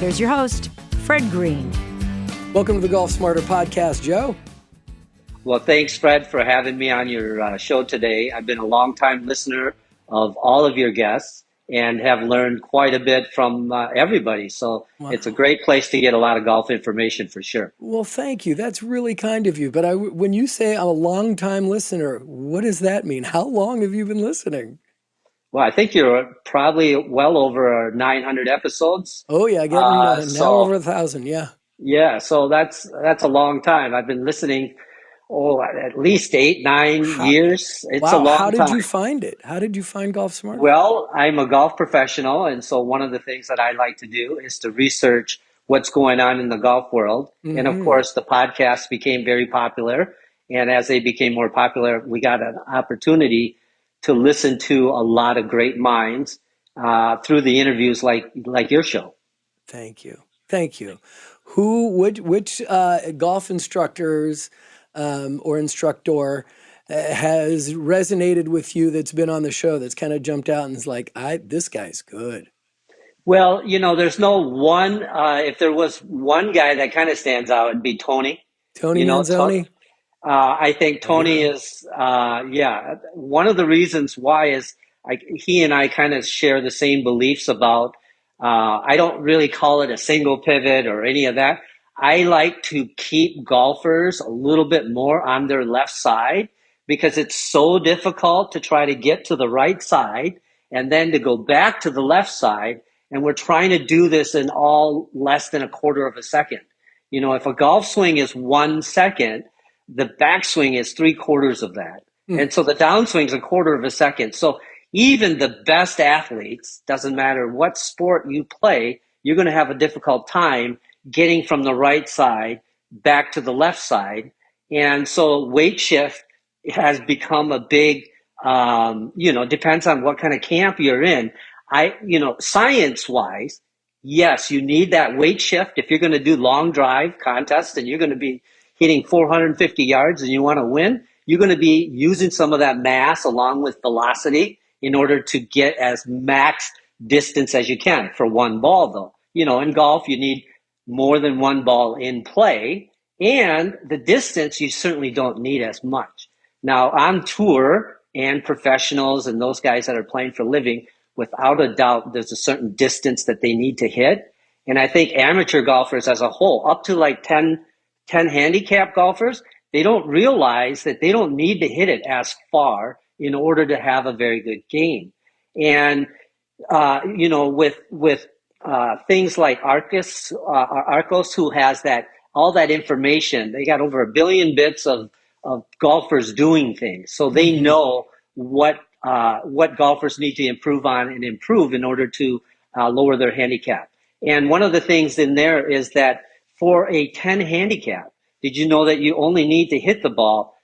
Here's your host, Fred Green. Welcome to the Golf Smarter podcast, Joe. Well, thanks, Fred, for having me on your show today. I've been a longtime listener of all of your guests and have learned quite a bit from everybody. So It's a great place to get a lot of golf information for sure. Well, thank you. That's really kind of you. But when you say I'm a longtime listener, what does that mean? How long have you been listening? Well, I think you're probably well over 900 episodes. Oh, yeah, getting now over 1,000, yeah. Yeah, so that's a long time. I've been listening, at least 8-9 years. It's a long time. How did you find it? How did you find Golf Smarter? Well, I'm a golf professional, and so one of the things that I like to do is to research what's going on in the golf world. Mm-hmm. And of course, the podcasts became very popular. And as they became more popular, we got an opportunity to listen to a lot of great minds through the interviews like your show. Thank you. Which golf instructors or instructor has resonated with you that's been on the show that's kind of jumped out and is like, this guy's good? Well, there's no one. If there was one guy that kind of stands out, it'd be Tony. Tony Manzoni? I think Tony is, one of the reasons why is he and I kind of share the same beliefs about, I don't really call it a single pivot or any of that. I like to keep golfers a little bit more on their left side because it's so difficult to try to get to the right side and then to go back to the left side. And we're trying to do this in all less than a quarter of a second. If a golf swing is 1 second, the backswing is 3/4 of that. And so the downswing is a quarter of a second. So even the best athletes, doesn't matter what sport you play, you're going to have a difficult time getting from the right side back to the left side. And so weight shift has become a big, depends on what kind of camp you're in. Science-wise, yes, you need that weight shift. If you're going to do long drive contests and you're going to be hitting 450 yards and you want to win, you're going to be using some of that mass along with velocity in order to get as max distance as you can for one ball, though. In golf, you need more than one ball in play, and the distance you certainly don't need as much. Now, on tour and professionals and those guys that are playing for a living, without a doubt, there's a certain distance that they need to hit. And I think amateur golfers as a whole, up to like 10 handicap golfers, they don't realize that they don't need to hit it as far in order to have a very good game. And, with things like Arcos, who has all that information, they got over 1 billion bits of golfers doing things. So they know what golfers need to improve on and improve in order to lower their handicap. And one of the things in there is that for a 10 handicap, did you know that you only need to hit the ball,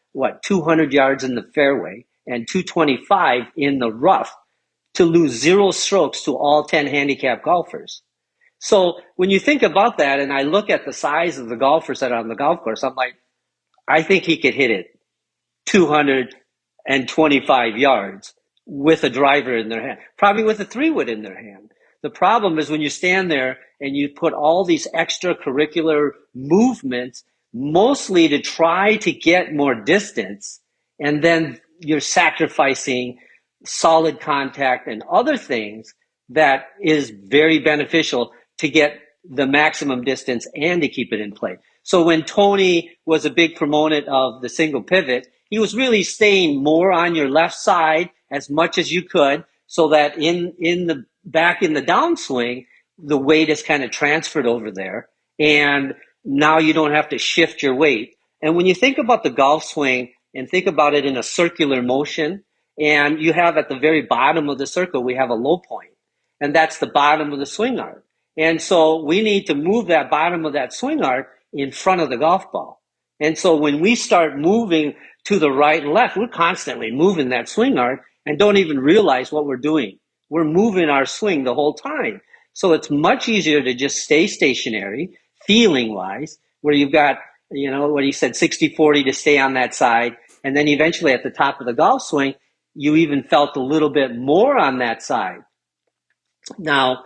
200 yards in the fairway and 225 in the rough to lose 0 strokes to all 10 handicap golfers? So when you think about that, and I look at the size of the golfers that are on the golf course, I'm like, I think he could hit it 225 yards with a driver in their hand, probably with a 3-wood in their hand. The problem is when you stand there and you put all these extracurricular movements, mostly to try to get more distance, and then you're sacrificing solid contact and other things that is very beneficial to get the maximum distance and to keep it in play. So when Tony was a big proponent of the single pivot, he was really staying more on your left side as much as you could, so that in the downswing, the weight is kind of transferred over there, and now you don't have to shift your weight. And when you think about the golf swing and think about it in a circular motion, and you have at the very bottom of the circle, we have a low point, and that's the bottom of the swing arc. And so we need to move that bottom of that swing arc in front of the golf ball. And so when we start moving to the right and left, we're constantly moving that swing arc and don't even realize what we're doing. We're moving our swing the whole time. So it's much easier to just stay stationary, feeling wise, where you've got, what he said, 60-40 to stay on that side. And then eventually at the top of the golf swing, you even felt a little bit more on that side. Now,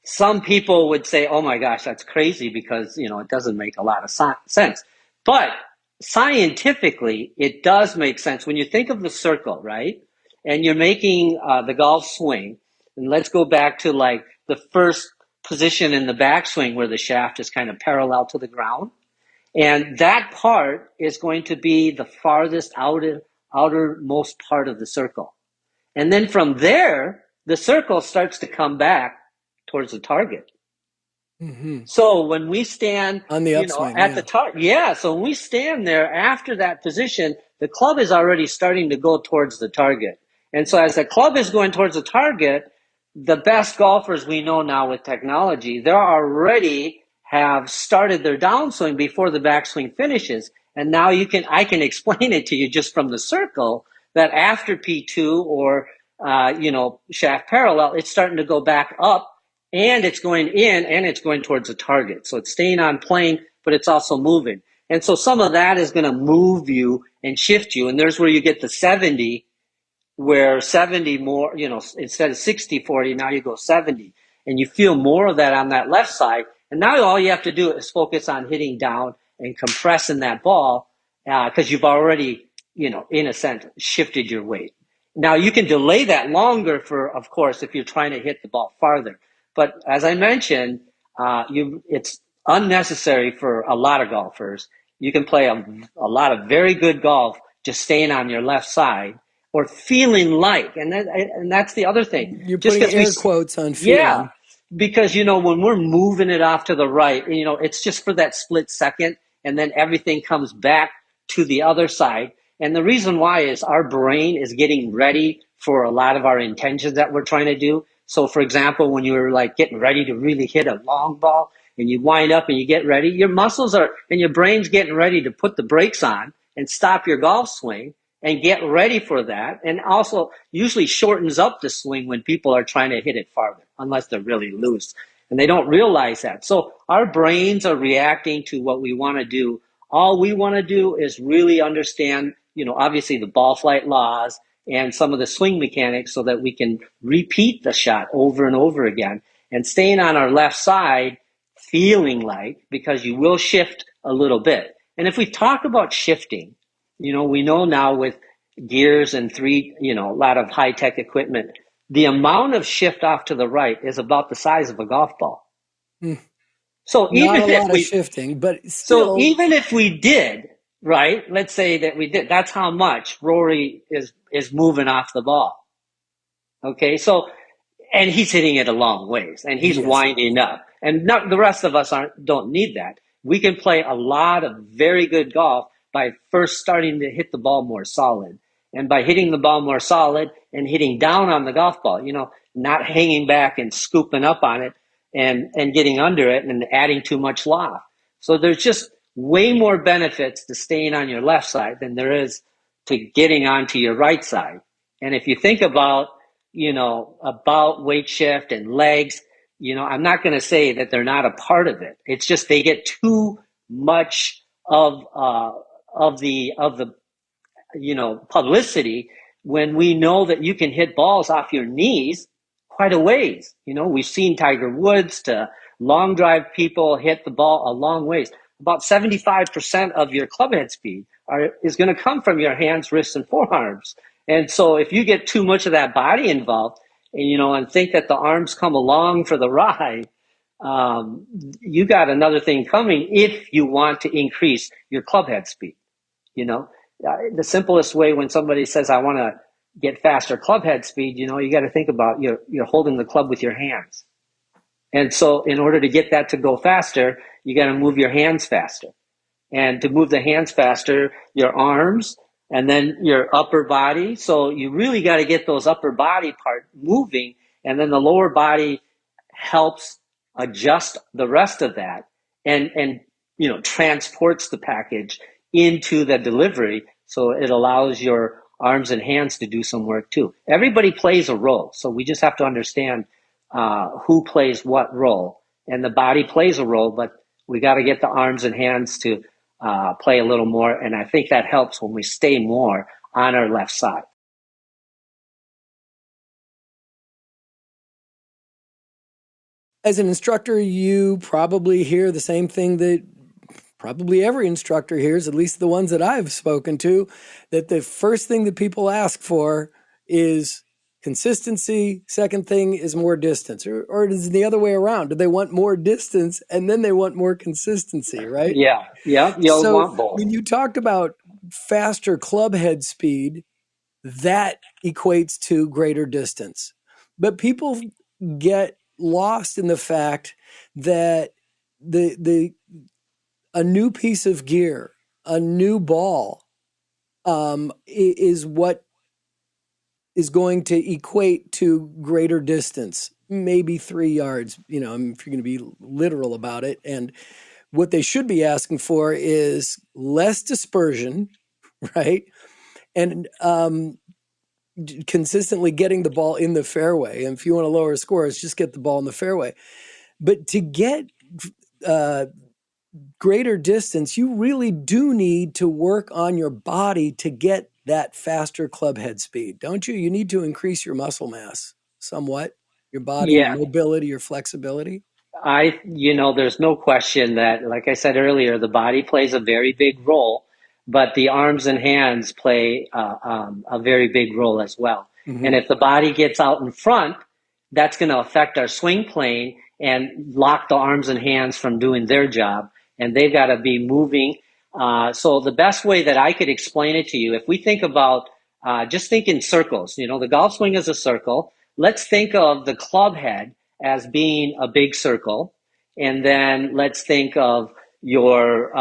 some people would say, oh my gosh, that's crazy because, it doesn't make a lot of sense. But scientifically, it does make sense. When you think of the circle, right? And you're making the golf swing, and let's go back to like the first position in the backswing where the shaft is kind of parallel to the ground. And that part is going to be the farthest outermost part of the circle. And then from there, the circle starts to come back towards the target. Mm-hmm. So when we stand On the upswing, at the target, so when we stand there after that position, the club is already starting to go towards the target. And so as the club is going towards the target, the best golfers we know now with technology, they already have started their downswing before the backswing finishes. And now I can explain it to you just from the circle that after P2 or, shaft parallel, it's starting to go back up and it's going in and it's going towards the target. So it's staying on plane, but it's also moving. And so some of that is going to move you and shift you. And there's where you get the 70, where 70 more, instead of 60-40, now you go 70. And you feel more of that on that left side. And now all you have to do is focus on hitting down and compressing that ball because you've already, in a sense, shifted your weight. Now you can delay that longer for, of course, if you're trying to hit the ball farther. But as I mentioned, it's unnecessary for a lot of golfers. You can play a lot of very good golf just staying on your left side or feeling like, and that's the other thing. You're just putting air quotes on feeling. Yeah, because, when we're moving it off to the right, it's just for that split second, and then everything comes back to the other side. And the reason why is our brain is getting ready for a lot of our intentions that we're trying to do. So, for example, when you're like getting ready to really hit a long ball and you wind up and you get ready, your muscles and your brain's getting ready to put the brakes on and stop your golf swing and get ready for that. And also usually shortens up the swing when people are trying to hit it farther, unless they're really loose. And they don't realize that. So our brains are reacting to what we want to do. All we want to do is really understand, obviously the ball flight laws and some of the swing mechanics so that we can repeat the shot over and over again. And staying on our left side, feeling like, because you will shift a little bit. And if we talk about shifting, we know now with gears and a lot of high-tech equipment, the amount of shift off to the right is about the size of a golf ball. So not a lot of shifting, but still. So even if we did, right, let's say that we did, that's how much Rory is moving off the ball. Okay, so, and he's hitting it a long ways, and he's winding up. And the rest of us don't need that. We can play a lot of very good golf by first starting to hit the ball more solid. And by hitting the ball more solid and hitting down on the golf ball, not hanging back and scooping up on it and getting under it and adding too much loft. So there's just way more benefits to staying on your left side than there is to getting onto your right side. And if you think about weight shift and legs, I'm not going to say that they're not a part of it. It's just they get too much of the publicity when we know that you can hit balls off your knees quite a ways. We've seen Tiger Woods to long drive people hit the ball a long ways. About 75% of your clubhead speed is going to come from your hands, wrists, and forearms. And so if you get too much of that body involved and think that the arms come along for the ride, you got another thing coming if you want to increase your clubhead speed. The simplest way when somebody says, I want to get faster clubhead speed, you got to think about you're holding the club with your hands. And so in order to get that to go faster, you got to move your hands faster. And to move the hands faster, your arms and then your upper body. So you really got to get those upper body part moving. And then the lower body helps adjust the rest of that and transports the package into the delivery. So it allows your arms and hands to do some work too. Everybody plays a role. So we just have to understand who plays what role. And the body plays a role, but we got to get the arms and hands to play a little more. And I think that helps when we stay more on our left side. As an instructor, you probably hear the same thing that probably every instructor hears, at least the ones that I've spoken to, that the first thing that people ask for is consistency. Second thing is more distance, or is it the other way around? Do they want more distance and then they want more consistency, right? Yeah, yeah, you'll So want both. when you talked about faster club head speed, that equates to greater distance. But people get lost in the fact that the a new piece of gear, a new ball, is what is going to equate to greater distance, maybe 3 yards, if you're going to be literal about it. And what they should be asking for is less dispersion, right? And consistently getting the ball in the fairway. And if you want to lower scores, just get the ball in the fairway. But to get greater distance, you really do need to work on your body to get that faster club head speed, don't you? You need to increase your muscle mass somewhat, your body, your Yeah, mobility, your flexibility. there's no question that, like I said earlier, the body plays a very big role, but the arms and hands play a very big role as well. And Mm-hmm. if the body gets out in front, that's going to affect our swing plane and lock the arms and hands from doing their job. And they've got to be moving. So the best way that I could explain it to you, if we think about just think in circles, the golf swing is a circle. Let's think of the club head as being a big circle, and then let's think of your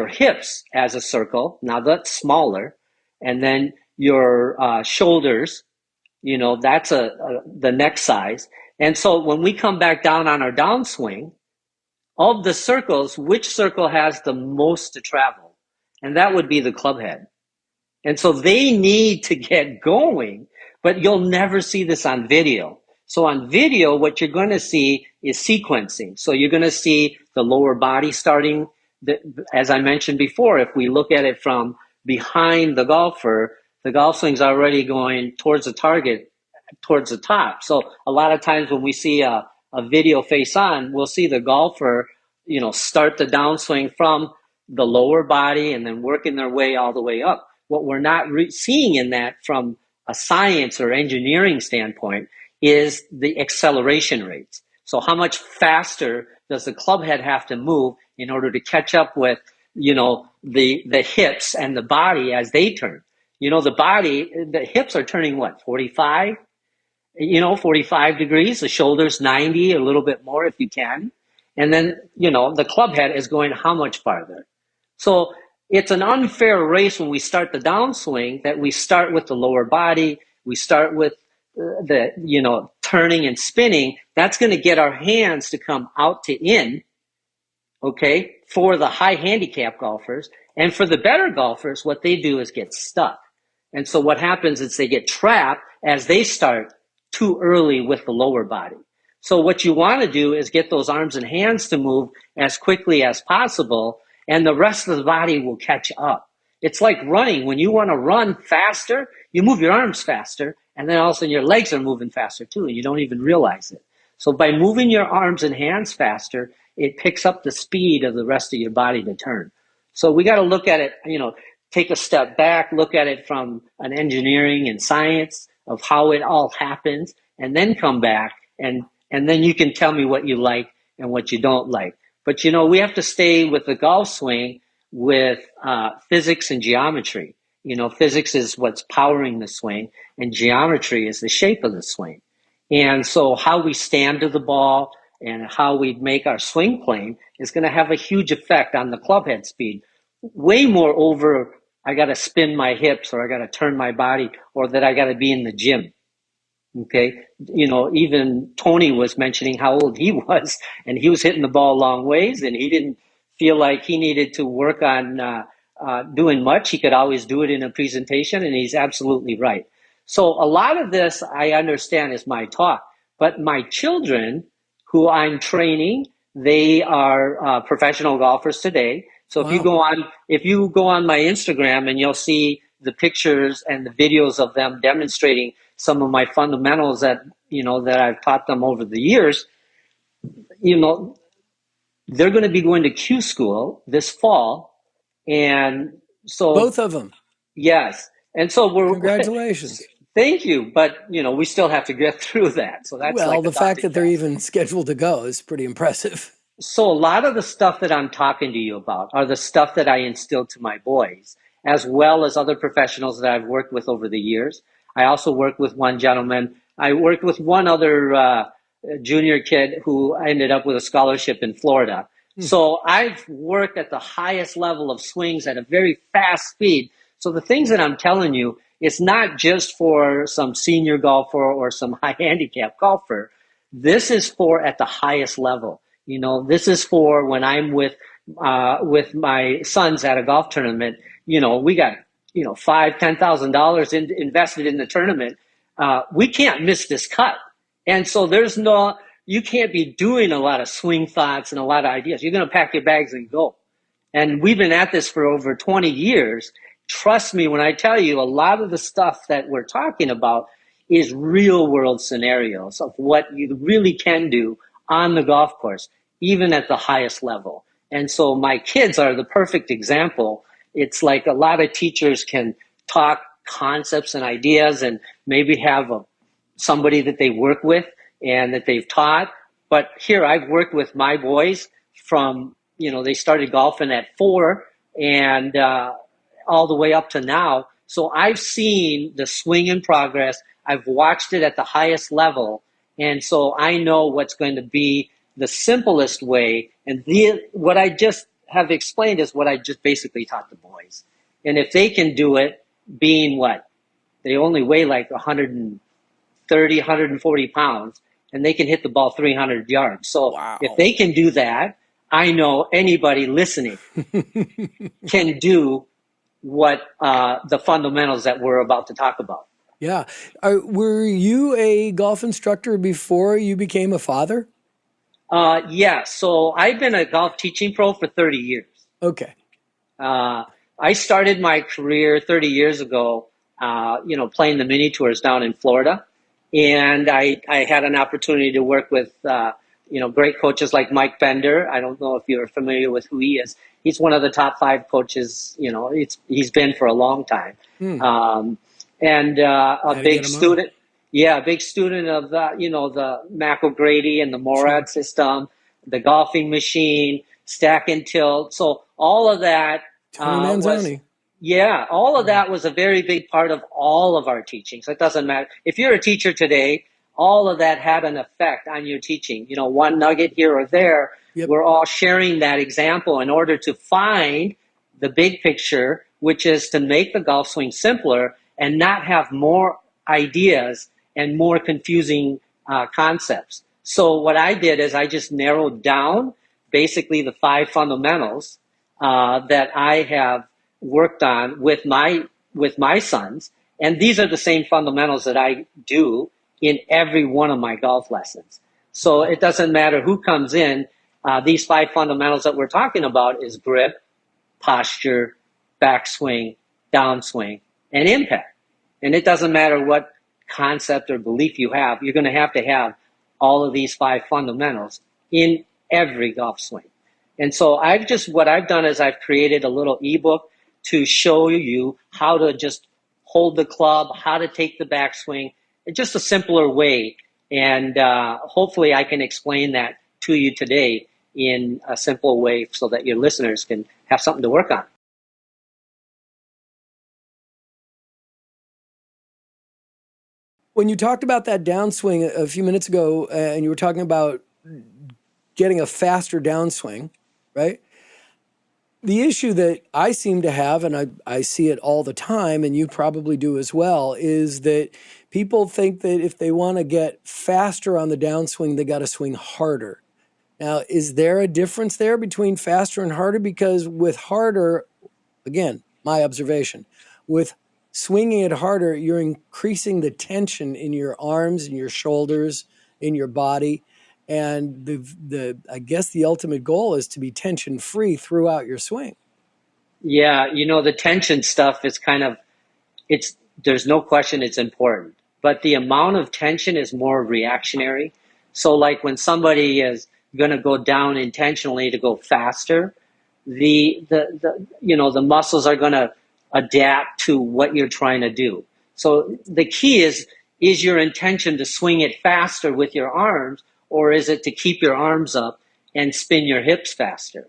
hips as a circle. Now that's smaller, and then your shoulders. That's the next size. And so when we come back down on our downswing, of the circles, which circle has the most to travel? And that would be the club head. And so they need to get going, but you'll never see this on video. So on video, what you're going to see is sequencing. So you're going to see the lower body starting, as I mentioned before, if we look at it from behind the golfer, the golf swing's already going towards the target, towards the top. So a lot of times when we see a video face on, we'll see the golfer, start the downswing from the lower body and then working their way all the way up. What we're not seeing in that from a science or engineering standpoint is the acceleration rates. So how much faster does the club head have to move in order to catch up with, the hips and the body as they turn? The hips are turning what, 45? 45 degrees, the shoulders 90, a little bit more if you can. And then, the club head is going how much farther? So it's an unfair race when we start the downswing that we start with the lower body, we start with the turning and spinning. That's going to get our hands to come out to in, okay, for the high handicap golfers. And for the better golfers, what they do is get stuck. And so what happens is they get trapped as they start too early with the lower body. So what you want to do is get those arms and hands to move as quickly as possible, and the rest of the body will catch up. It's like running. When you want to run faster, you move your arms faster, and then all of a sudden your legs are moving faster too, and you don't even realize it. So by moving your arms and hands faster, it picks up the speed of the rest of your body to turn. So we got to look at it, take a step back, look at it from an engineering and science of how it all happens, and then come back and then you can tell me what you like and what you don't like. But we have to stay with the golf swing with physics and geometry. Physics is what's powering the swing, and geometry is the shape of the swing. And so how we stand to the ball and how we make our swing plane is going to have a huge effect on the club head speed. Way more over, I got to spin my hips, or I got to turn my body, or that I got to be in the gym. Okay. Even Tony was mentioning how old he was, and he was hitting the ball long ways, and he didn't feel like he needed to work on doing much. He could always do it in a presentation, and he's absolutely right. So a lot of this I understand is my talk, but my children who I'm training, they are professional golfers today. So Wow. if you go on my Instagram, and you'll see the pictures and the videos of them demonstrating some of my fundamentals that I've taught them over the years, you know, they're going to be going to Q school this fall. And so, Both of them. yes. And so we're, Congratulations. thank you. But, we still have to get through that. So that's Well, like a the fact daunting that they're task. even scheduled to go is pretty impressive. So a lot of the stuff that I'm talking to you about are the stuff that I instilled to my boys, as well as other professionals that I've worked with over the years. I also worked with one gentleman. I worked with one other junior kid who ended up with a scholarship in Florida. So I've worked at the highest level of swings at a very fast speed. So the things that I'm telling you, it's not just for some senior golfer or some high handicap golfer. This is for at the highest level. This is for when I'm with my sons at a golf tournament. We got $5,000-$10,000 invested in the tournament. We can't miss this cut, and so you can't be doing a lot of swing thoughts and a lot of ideas. You're going to pack your bags and go. And we've been at this for over 20 years. Trust me when I tell you, a lot of the stuff that we're talking about is real world scenarios of what you really can do on the golf course, even at the highest level. And so my kids are the perfect example. It's like a lot of teachers can talk concepts and ideas and maybe have somebody that they work with and that they've taught. But here I've worked with my boys from, they started golfing at 4 and all the way up to now. So I've seen the swing in progress. I've watched it at the highest level. And so I know what's going to be the simplest way. And what I just have explained is what I just basically taught the boys. And if they can do it, being what? They only weigh like 130, 140 pounds, and they can hit the ball 300 yards. So Wow. if they can do that, I know anybody listening can do what the fundamentals that we're about to talk about. Yeah. Were you a golf instructor before you became a father? Yeah. So I've been a golf teaching pro for 30 years. Okay. I started my career 30 years ago, playing the mini tours down in Florida. And I had an opportunity to work with, great coaches like Mike Bender. I don't know if you're familiar with who he is. He's one of the top 5 coaches, he's been for a long time. And a big student. Yeah, a big student of the Mac O'Grady and the Morad system, the golfing machine, stack and tilt. So all of that all of that was a very big part of all of our teaching. So it doesn't matter. If you're a teacher today, all of that had an effect on your teaching. One nugget here or there, we're all sharing that example in order to find the big picture, which is to make the golf swing simpler and not have more ideas and more confusing concepts. So what I did is I just narrowed down basically the 5 fundamentals that I have worked on with my sons, and these are the same fundamentals that I do in every one of my golf lessons. So it doesn't matter who comes in. These 5 fundamentals that we're talking about is grip, posture, backswing, downswing, and impact. And it doesn't matter what concept or belief you have, you're going to have all of these 5 fundamentals in every golf swing. And so what I've done is I've created a little ebook to show you how to just hold the club, how to take the backswing, just a simpler way. And hopefully I can explain that to you today in a simple way so that your listeners can have something to work on. When you talked about that downswing a few minutes ago, and you were talking about getting a faster downswing, right? The issue that I seem to have, and I see it all the time, and you probably do as well, is that people think that if they want to get faster on the downswing, they got to swing harder. Now, is there a difference there between faster and harder? Because with harder, again, my observation, with swinging it harder, you're increasing the tension in your arms, in your shoulders, in your body. And I guess the ultimate goal is to be tension free throughout your swing. Yeah, the tension stuff is there's no question it's important, but the amount of tension is more reactionary. So like when somebody is going to go down intentionally to go faster, the muscles are going to adapt to what you're trying to do. So the key is your intention to swing it faster with your arms, or is it to keep your arms up and spin your hips faster?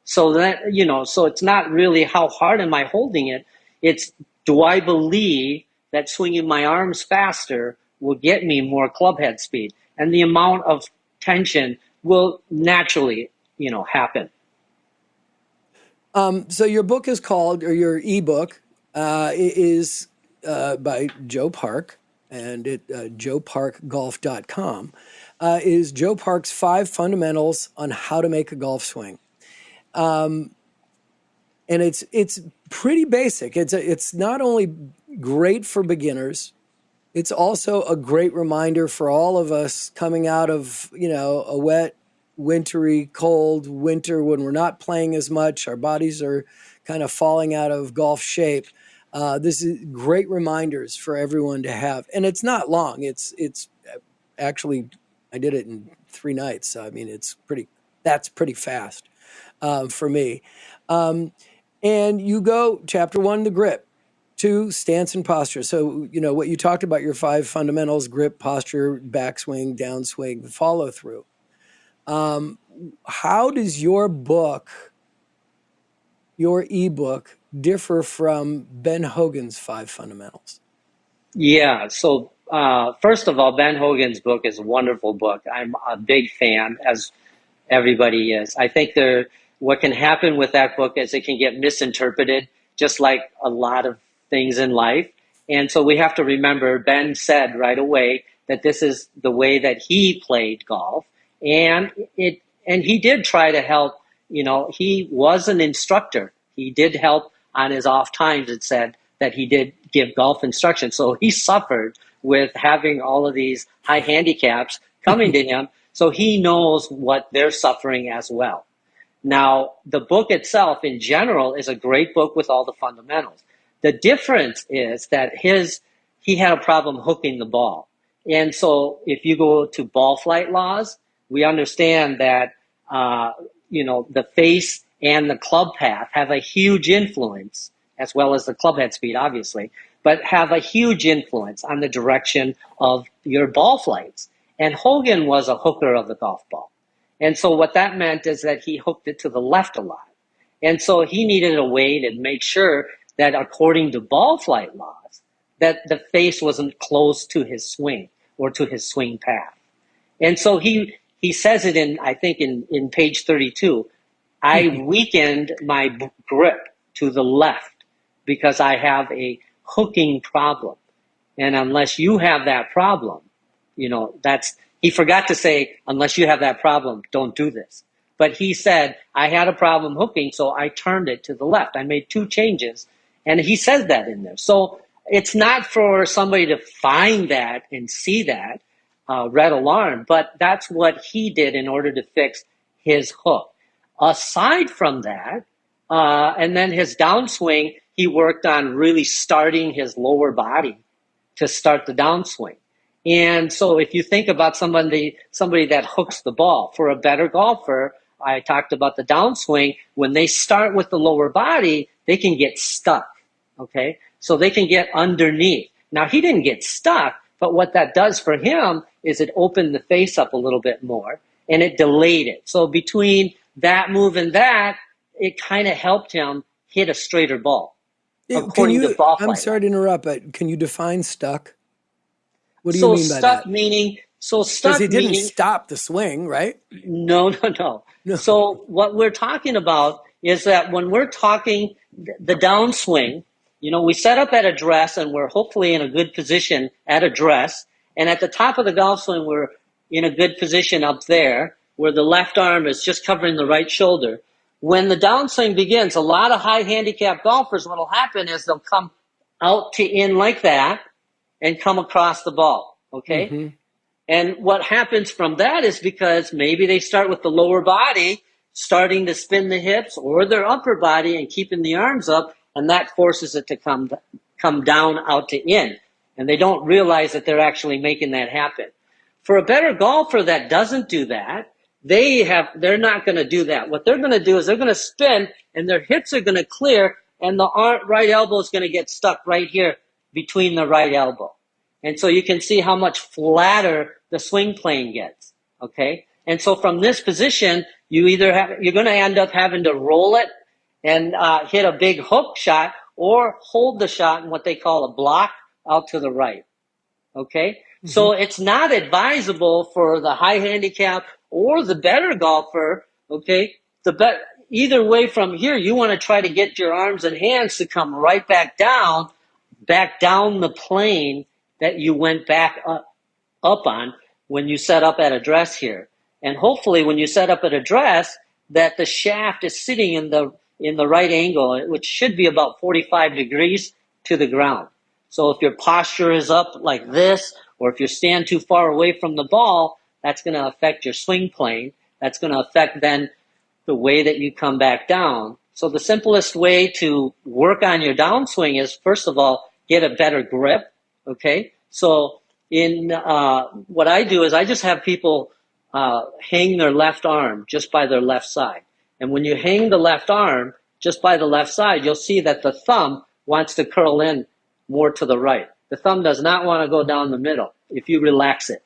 So that, so it's not really how hard am I holding it. It's, do I believe that swinging my arms faster will get me more club head speed? And the amount of tension will naturally, happen. So your book is called, or your ebook is by JoePark, and it JoeParkGolf.com is Joe Park's 5 fundamentals on how to make a golf swing. And it's pretty basic. It's not only great for beginners, it's also a great reminder for all of us coming out of, a wet, wintry, cold winter when we're not playing as much. Our bodies are kind of falling out of golf shape. This is great reminders for everyone to have. And it's not long. It's actually, I did it in 3 nights. So, I mean, that's pretty fast for me. And you go chapter 1, the grip, 2, stance and posture. So, what you talked about, your 5 fundamentals: grip, posture, backswing, downswing, follow through. How does your ebook, differ from Ben Hogan's 5 fundamentals? Yeah. So, first of all, Ben Hogan's book is a wonderful book. I'm a big fan, as everybody is. I think what can happen with that book is it can get misinterpreted, just like a lot of things in life. And so we have to remember, Ben said right away that this is the way that he played golf. And he did try to help, he was an instructor. He did help on his off times. It said that he did give golf instruction. So he suffered with having all of these high handicaps coming to him. So he knows what they're suffering as well. Now, the book itself in general is a great book with all the fundamentals. The difference is that he had a problem hooking the ball. And so if you go to ball flight laws, we understand that, the face and the club path have a huge influence, as well as the club head speed, obviously, but have a huge influence on the direction of your ball flights. And Hogan was a hooker of the golf ball. And so what that meant is that he hooked it to the left a lot. And so he needed a way to make sure that according to ball flight laws, that the face wasn't close to his swing or to his swing path. And so he says it in page 32, I weakened my grip to the left because I have a hooking problem. And unless you have that problem, he forgot to say, unless you have that problem, don't do this. But he said, I had a problem hooking, so I turned it to the left. I made 2 changes, and he says that in there. So it's not for somebody to find that and see that, red alarm, but that's what he did in order to fix his hook. Aside from that, and then his downswing, he worked on really starting his lower body to start the downswing. And so if you think about somebody that hooks the ball, for a better golfer, I talked about the downswing, when they start with the lower body, they can get stuck, okay? So they can get underneath. Now, he didn't get stuck, but what that does for him is it opened the face up a little bit more, and it delayed it. So between that move and that, it kind of helped him hit a straighter ball, according to ball flight. I'm sorry to interrupt, but can you define stuck? What do you mean by that? Because he didn't stop the swing, right? No. So what we're talking about is that when we're talking the downswing, we set up at address and we're hopefully in a good position at address. And at the top of the golf swing, we're in a good position up there where the left arm is just covering the right shoulder. When the downswing begins, a lot of high handicap golfers, what will happen is they'll come out to in like that and come across the ball, okay? Mm-hmm. And what happens from that is because maybe they start with the lower body, starting to spin the hips, or their upper body and keeping the arms up, and that forces it to come down out to in. And they don't realize that they're actually making that happen. For a better golfer that doesn't do that, they're not going to do that. What they're going to do is they're going to spin, and their hips are going to clear, and the right elbow is going to get stuck right here between the right elbow. And so you can see how much flatter the swing plane gets, okay? And so from this position, you're going to end up having to roll it and hit a big hook shot, or hold the shot in what they call a block out to the right, okay? Mm-hmm. So it's not advisable for the high handicap or the better golfer, okay? Either way from here, you want to try to get your arms and hands to come right back down the plane that you went back up on when you set up at address here. And hopefully when you set up at address, that the shaft is sitting in the right angle, which should be about 45 degrees to the ground. So if your posture is up like this, or if you stand too far away from the ball, that's going to affect your swing plane. That's going to affect then the way that you come back down. So the simplest way to work on your downswing is, first of all, get a better grip, okay? So what I do is I just have people hang their left arm just by their left side. And when you hang the left arm just by the left side, you'll see that the thumb wants to curl in more to the right. The thumb does not want to go down the middle if you relax it.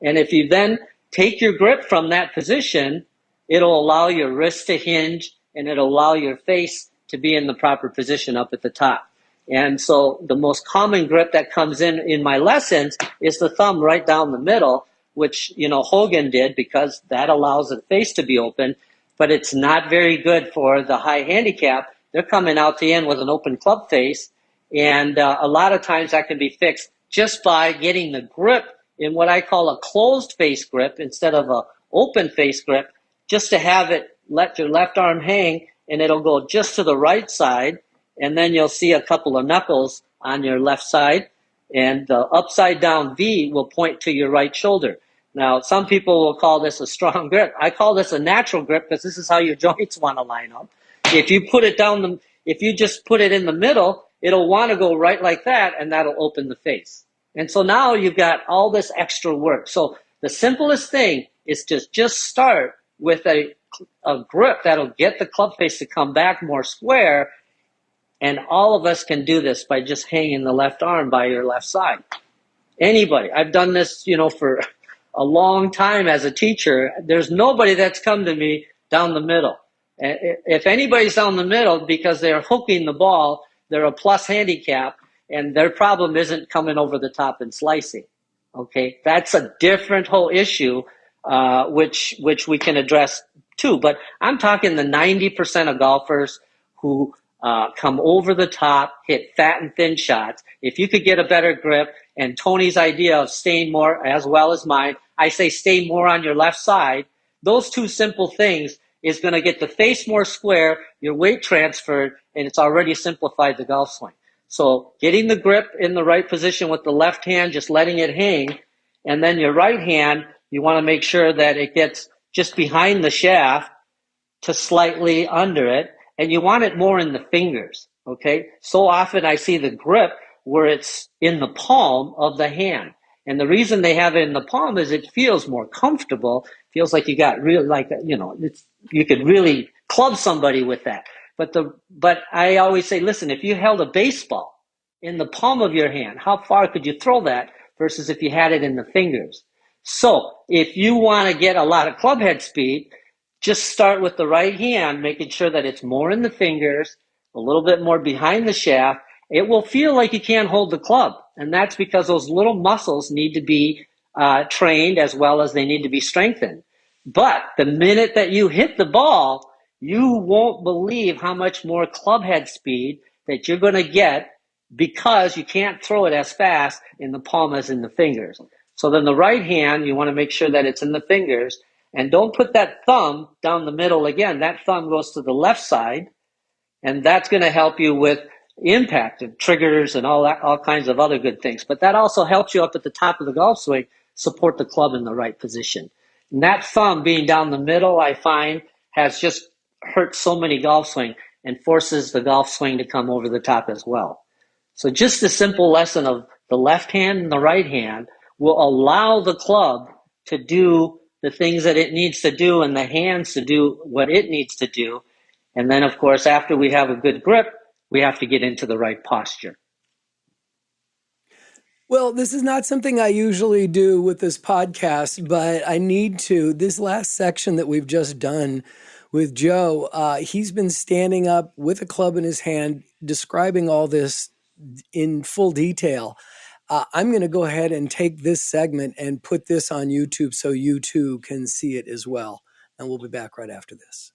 And if you then take your grip from that position, it'll allow your wrist to hinge, and it'll allow your face to be in the proper position up at the top. And so the most common grip that comes in my lessons is the thumb right down the middle, which, Hogan did, because that allows the face to be open, but it's not very good for the high handicap. They're coming out the end with an open club face, and a lot of times that can be fixed just by getting the grip in what I call a closed face grip instead of a open face grip, just to have it let your left arm hang, and it'll go just to the right side, and then you'll see a couple of knuckles on your left side, and the upside down V will point to your right shoulder. Now, some people will call this a strong grip. I call this a natural grip because this is how your joints want to line up. If you just put it in the middle, it'll want to go right like that, and that'll open the face. And so now you've got all this extra work. So the simplest thing is to just start with a grip that'll get the club face to come back more square. And all of us can do this by just hanging the left arm by your left side. Anybody. I've done this, for a long time as a teacher. There's nobody that's come to me down the middle. If anybody's down the middle because they're hooking the ball, they're a plus handicap, and their problem isn't coming over the top and slicing. Okay, that's a different whole issue, which we can address too. But I'm talking the 90% of golfers who come over the top, hit fat and thin shots. If you could get a better grip, and Tony's idea of staying more, as well as mine, I say stay more on your left side. Those two simple things is going to get the face more square, your weight transferred, and it's already simplified the golf swing. So getting the grip in the right position with the left hand, just letting it hang, and then your right hand, you want to make sure that it gets just behind the shaft to slightly under it, and you want it more in the fingers, okay? So often I see the grip where it's in the palm of the hand. And the reason they have it in the palm is it feels more comfortable, feels like you got really, you could really club somebody with that. But I always say, listen, if you held a baseball in the palm of your hand, how far could you throw that versus if you had it in the fingers? So if you want to get a lot of club head speed, just start with the right hand, making sure that it's more in the fingers, a little bit more behind the shaft. It will feel like you can't hold the club. And that's because those little muscles need to be trained as well as they need to be strengthened. But the minute that you hit the ball, you won't believe how much more club head speed that you're going to get because you can't throw it as fast in the palm as in the fingers. So then the right hand, you want to make sure that it's in the fingers. And don't put that thumb down the middle again. That thumb goes to the left side. And that's going to help you with impact and triggers and all kinds of other good things. But that also helps you up at the top of the golf swing, support the club in the right position. And that thumb being down the middle, I find, has just hurt so many golf swing and forces the golf swing to come over the top as well. So just the simple lesson of the left hand and the right hand will allow the club to do the things that it needs to do and the hands to do what it needs to do. And then, of course, after we have a good grip, we have to get into the right posture. Well, this is not something I usually do with this podcast, but I need to. This last section that we've just done with Joe, he's been standing up with a club in his hand, describing all this in full detail. I'm going to go ahead and take this segment and put this on YouTube so you too can see it as well. And we'll be back right after this.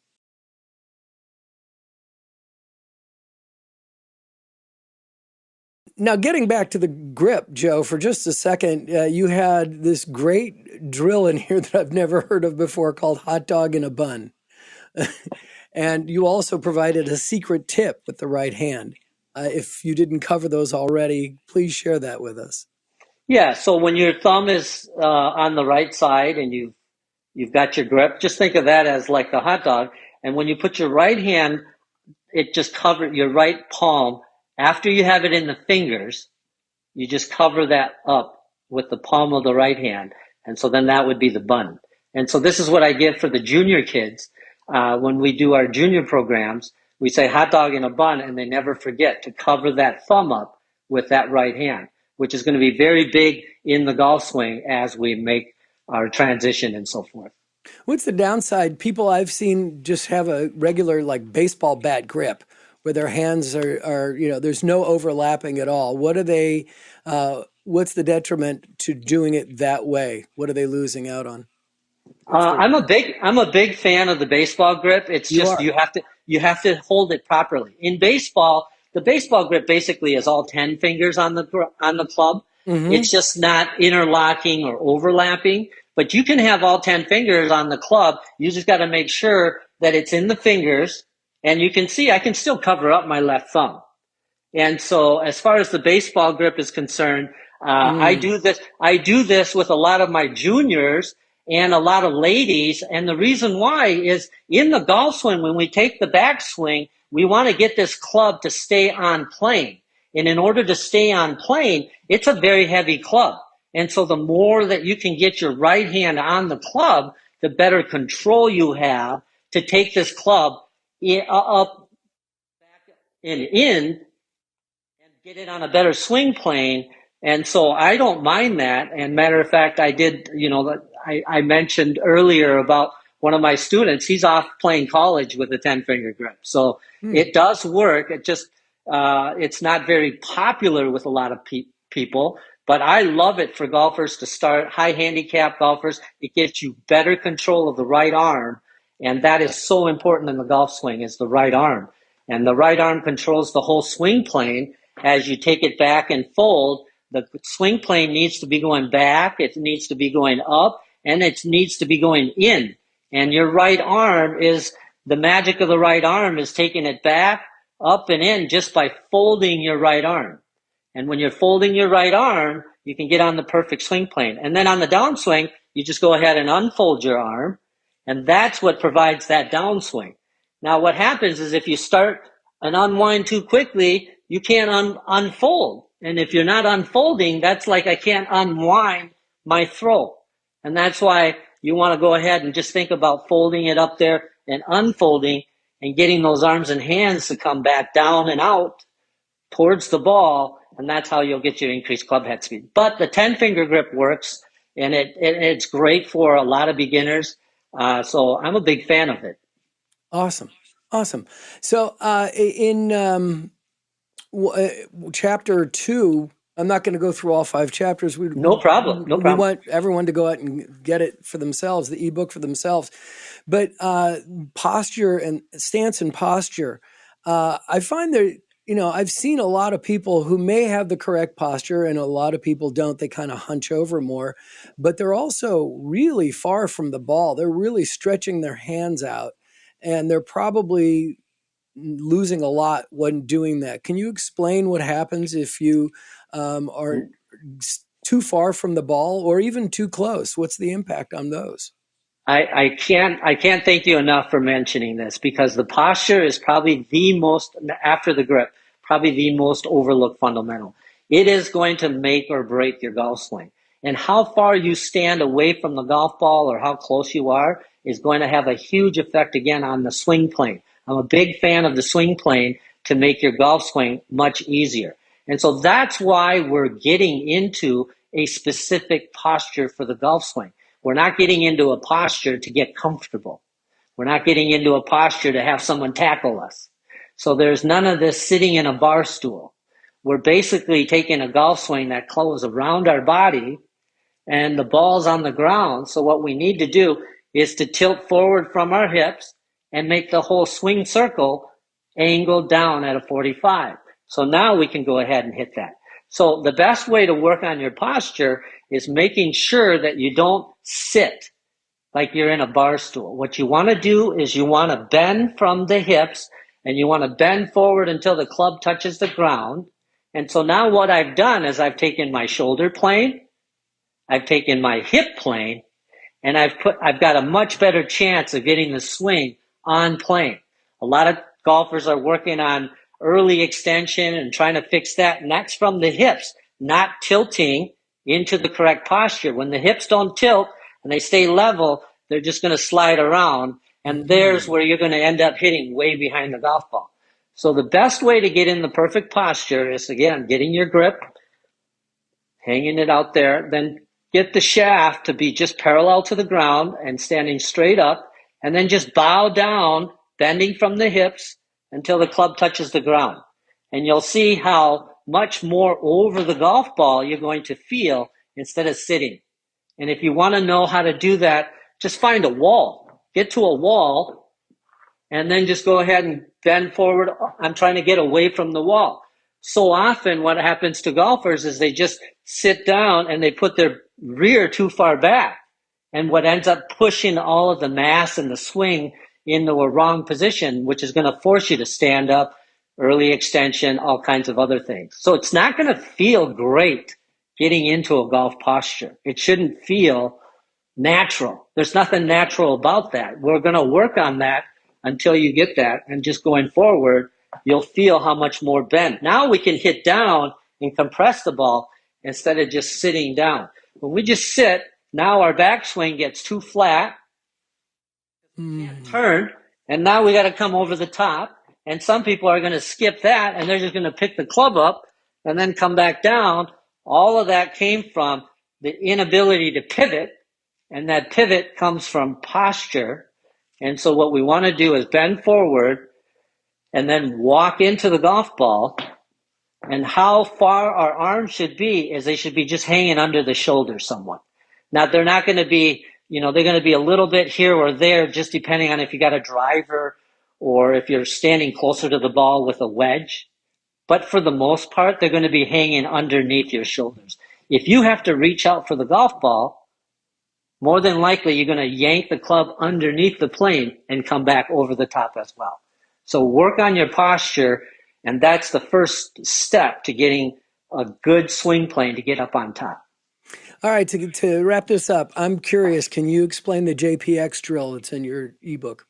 Now, getting back to the grip, Joe, for just a second, you had this great drill in here that I've never heard of before called hot dog in a bun. And you also provided a secret tip with the right hand. If you didn't cover those already, please share that with us. Yeah, so when your thumb is on the right side and you've got your grip, just think of that as like the hot dog. And when you put your right hand, it just covers your right palm. After you have it in the fingers, you just cover that up with the palm of the right hand. And so then that would be the bun. And so this is what I give for the junior kids. When we do our junior programs, we say hot dog in a bun, and they never forget to cover that thumb up with that right hand, which is going to be very big in the golf swing as we make our transition and so forth. What's the downside? People I've seen just have a regular like baseball bat grip where their hands are there's no overlapping at all. What are they, what's the detriment to doing it that way? What are they losing out on? I'm a big fan of the baseball grip. It's just you have to hold it properly. In baseball, the baseball grip basically is all 10 fingers on the club. Mm-hmm. It's just not interlocking or overlapping. But you can have all 10 fingers on the club. You just got to make sure that it's in the fingers. And you can see I can still cover up my left thumb. And so as far as the baseball grip is concerned, I do this with a lot of my juniors and a lot of ladies. And the reason why is in the golf swing, when we take the backswing, we want to get this club to stay on plane. And in order to stay on plane, it's a very heavy club. And so the more that you can get your right hand on the club, the better control you have to take this club up, back, and in, and get it on a better swing plane. And so I don't mind that. And matter of fact, I did, I mentioned earlier about one of my students. He's off playing college with a 10-finger grip. So it does work. It just, it's not very popular with a lot of people. But I love it for golfers to start, high handicap golfers. It gives you better control of the right arm. And that is so important in the golf swing, is the right arm. And the right arm controls the whole swing plane. As you take it back and fold, the swing plane needs to be going back, it needs to be going up, and it needs to be going in. And your right arm is, the magic of the right arm is taking it back, up, and in just by folding your right arm. And when you're folding your right arm, you can get on the perfect swing plane. And then on the downswing, you just go ahead and unfold your arm. And that's what provides that downswing. Now, what happens is if you start an unwind too quickly, you can't unfold. And if you're not unfolding, that's like I can't unwind my throw. And that's why you want to go ahead and just think about folding it up there and unfolding and getting those arms and hands to come back down and out towards the ball. And that's how you'll get your increased club head speed. But the 10-finger grip works, and it's great for a lot of beginners. So I'm a big fan of it. Awesome. So in chapter 2, I'm not going to go through all 5 chapters. No problem. We want everyone to go out and get it for themselves, the ebook for themselves. But posture and stance and posture, I find that, I've seen a lot of people who may have the correct posture and a lot of people don't. They kind of hunch over more, but they're also really far from the ball. They're really stretching their hands out, and they're probably losing a lot when doing that. Can you explain what happens if you are too far from the ball or even too close? What's the impact on those? I can't thank you enough for mentioning this, because the posture is probably the most, after the grip, probably the most overlooked fundamental. It is going to make or break your golf swing. And how far you stand away from the golf ball or how close you are is going to have a huge effect again on the swing plane. I'm a big fan of the swing plane to make your golf swing much easier. And so that's why we're getting into a specific posture for the golf swing. We're not getting into a posture to get comfortable. We're not getting into a posture to have someone tackle us. So there's none of this sitting in a bar stool. We're basically taking a golf swing that goes around our body and the ball's on the ground. So what we need to do is to tilt forward from our hips and make the whole swing circle angled down at a 45. So now we can go ahead and hit that. So the best way to work on your posture is making sure that you don't sit like you're in a bar stool. What you want to do is you want to bend from the hips and you want to bend forward until the club touches the ground. And so now what I've done is I've taken my shoulder plane, I've taken my hip plane, and I've got a much better chance of getting the swing on plane. A lot of golfers are working on early extension and trying to fix that, and that's from the hips, not tilting into the correct posture. When the hips don't tilt and they stay level, they're just going to slide around, and there's where you're going to end up hitting way behind the golf ball. So the best way to get in the perfect posture is, again, getting your grip, hanging it out there, then get the shaft to be just parallel to the ground and standing straight up, and then just bow down, bending from the hips until the club touches the ground. And you'll see how much more over the golf ball you're going to feel instead of sitting. And if you want to know how to do that, just find a wall. Get to a wall, and then just go ahead and bend forward. I'm trying to get away from the wall. So often what happens to golfers is they just sit down and they put their rear too far back. And what ends up pushing all of the mass and the swing into a wrong position, which is going to force you to stand up, early extension, all kinds of other things. So it's not going to feel great getting into a golf posture. It shouldn't feel natural. There's nothing natural about that. We're going to work on that until you get that. And just going forward, you'll feel how much more bend. Now we can hit down and compress the ball instead of just sitting down. When we just sit, now our backswing gets too flat, turn, and now we got to come over the top. And some people are going to skip that, and they're just going to pick the club up and then come back down. All of that came from the inability to pivot, and that pivot comes from posture. And so what we want to do is bend forward and then walk into the golf ball. And how far our arms should be is they should be just hanging under the shoulder somewhat. Now, they're not going to be, they're going to be a little bit here or there, just depending on if you got a driver or if you're standing closer to the ball with a wedge. But for the most part, they're going to be hanging underneath your shoulders. If you have to reach out for the golf ball, more than likely you're going to yank the club underneath the plane and come back over the top as well. So work on your posture, and that's the first step to getting a good swing plane to get up on top. All right, to wrap this up, I'm curious, can you explain the JPX drill that's in your ebook?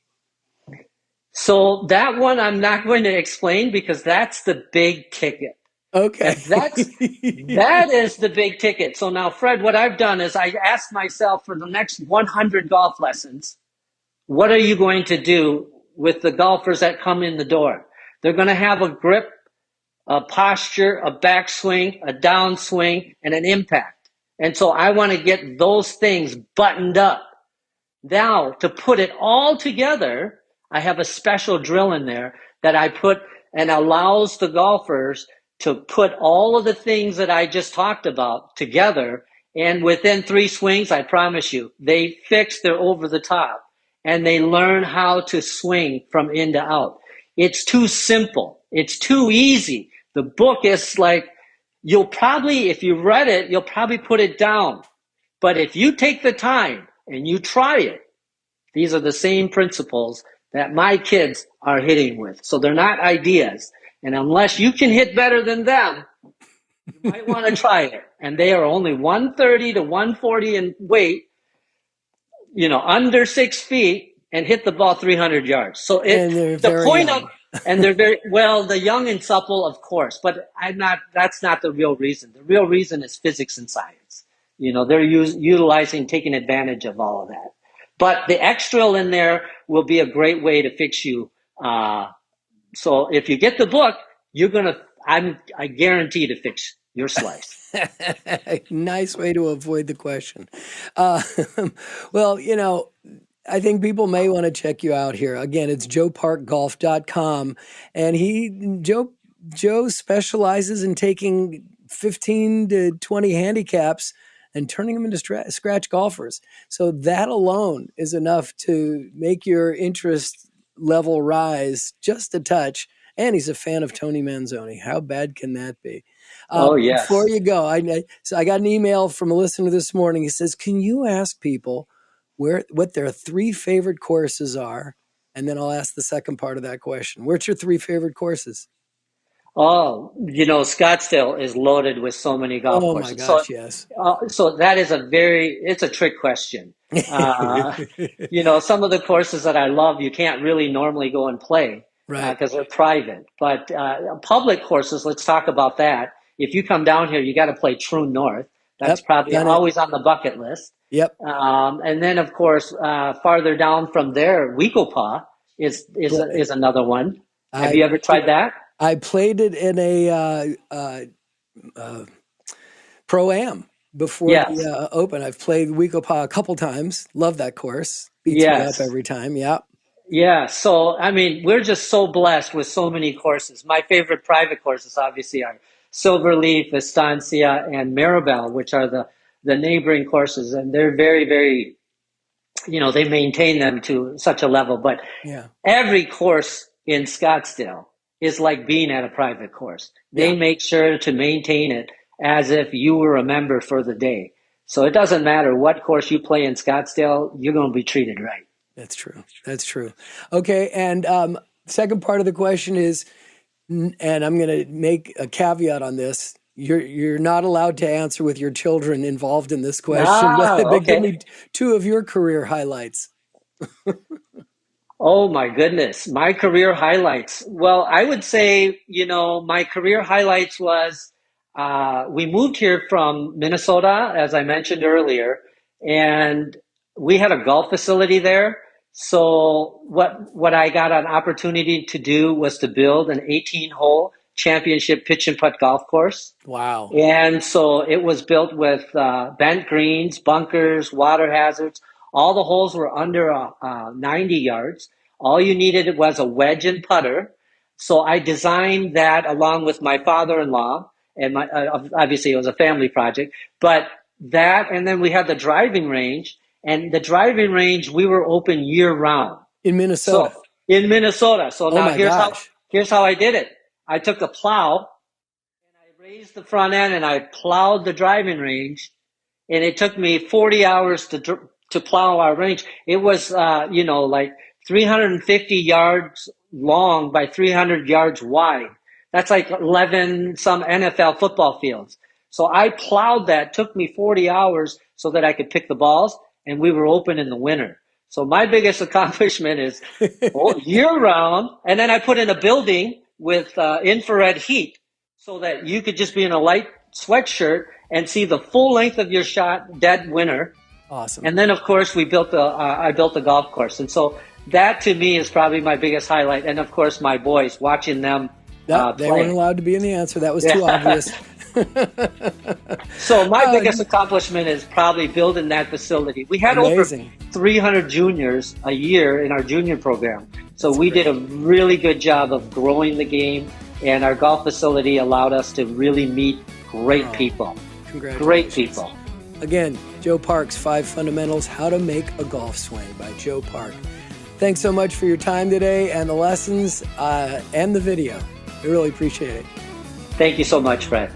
So that one I'm not going to explain because that's the big ticket. Okay. That is the big ticket. So now, Fred, what I've done is I asked myself for the next 100 golf lessons, what are you going to do with the golfers that come in the door? They're going to have a grip, a posture, a backswing, a downswing, and an impact. And so I want to get those things buttoned up. Now, to put it all together, I have a special drill in there that I put and allows the golfers to put all of the things that I just talked about together. And within 3 swings, I promise you, they fix their over the top and they learn how to swing from in to out. It's too simple. It's too easy. The book is like, you'll probably, if you read it, you'll probably put it down. But if you take the time and you try it, these are the same principles that my kids are hitting with. So they're not ideas. And unless you can hit better than them, you might want to try it. And they are only 130 to 140 in weight, under 6 feet, and hit the ball 300 yards. So the point young. And they're very, well, the young and supple, of course, but that's not the real reason. The real reason is physics and science. They're utilizing, taking advantage of all of that. But the extra in there will be a great way to fix you. So if you get the book, I guarantee to fix your slice. Nice way to avoid the question. Uh, well, I think people may want to check you out here. Again, it's JoeParkGolf.com. And Joe specializes in taking 15 to 20 handicaps and turning them into scratch golfers. So that alone is enough to make your interest level rise just a touch. And he's a fan of Tony Manzoni. How bad can that be? Oh, yes. Before you go, so I got an email from a listener this morning. He says, can you ask people what their 3 favorite courses are? And then I'll ask the second part of that question. What's your 3 favorite courses? Oh, Scottsdale is loaded with so many golf courses. Oh my gosh, yes. So that is it's a trick question. Some of the courses that I love, you can't really normally go and play, right? Because they're private. But public courses, let's talk about that. If you come down here, you got to play True North. That's probably always on the bucket list. Yep. And then, of course, farther down from there, Weekopah is another one. Have you ever tried that? I played it in a Pro-Am before the Open. I've played Weekopah a couple times. Love that course. Beats me up every time. Yeah. Yeah. So, we're just so blessed with so many courses. My favorite private courses, obviously, are Silverleaf, Estancia, and Maribel, which are the neighboring courses. And they're very, very, they maintain them to such a level. But every course in Scottsdale is like being at a private course. They make sure to maintain it as if you were a member for the day. So it doesn't matter what course you play in Scottsdale, you're going to be treated right. That's true. Okay. And second part of the question is, and I'm going to make a caveat on this. You're not allowed to answer with your children involved in this question, but give me 2 of your career highlights. Oh my goodness. My career highlights. Well, I would say, my career highlights was, we moved here from Minnesota, as I mentioned earlier, and we had a golf facility there. So what I got an opportunity to do was to build an 18-hole championship pitch and putt golf course. Wow. And so it was built with bent greens, bunkers, water hazards. All the holes were under 90 yards. All you needed was a wedge and putter. So I designed that along with my father-in-law, and obviously it was a family project. But that, and then we had the driving range. And the driving range, we were open year-round. In Minnesota? So now here's how I did it. I took a plow, and I raised the front end, and I plowed the driving range. And it took me 40 hours to plow our range. It was, like 350 yards long by 300 yards wide. That's like 11 some NFL football fields. So I plowed that, took me 40 hours so that I could pick the balls, and we were open in the winter. So my biggest accomplishment is year round. And then I put in a building with infrared heat so that you could just be in a light sweatshirt and see the full length of your shot dead winter. Awesome. And then, of course, I built the golf course. And so that, to me, is probably my biggest highlight. And, of course, my boys, watching them play. They weren't allowed to be in the answer. That was too obvious. So my biggest accomplishment is probably building that facility. We had over 300 juniors a year in our junior program. So we did a really good job of growing the game. And our golf facility allowed us to really meet great people. Congratulations. Great people. Again, Joe Park's 5 Fundamentals, How to Make a Golf Swing by Joe Park. Thanks so much for your time today and the lessons and the video. I really appreciate it. Thank you so much, Fred.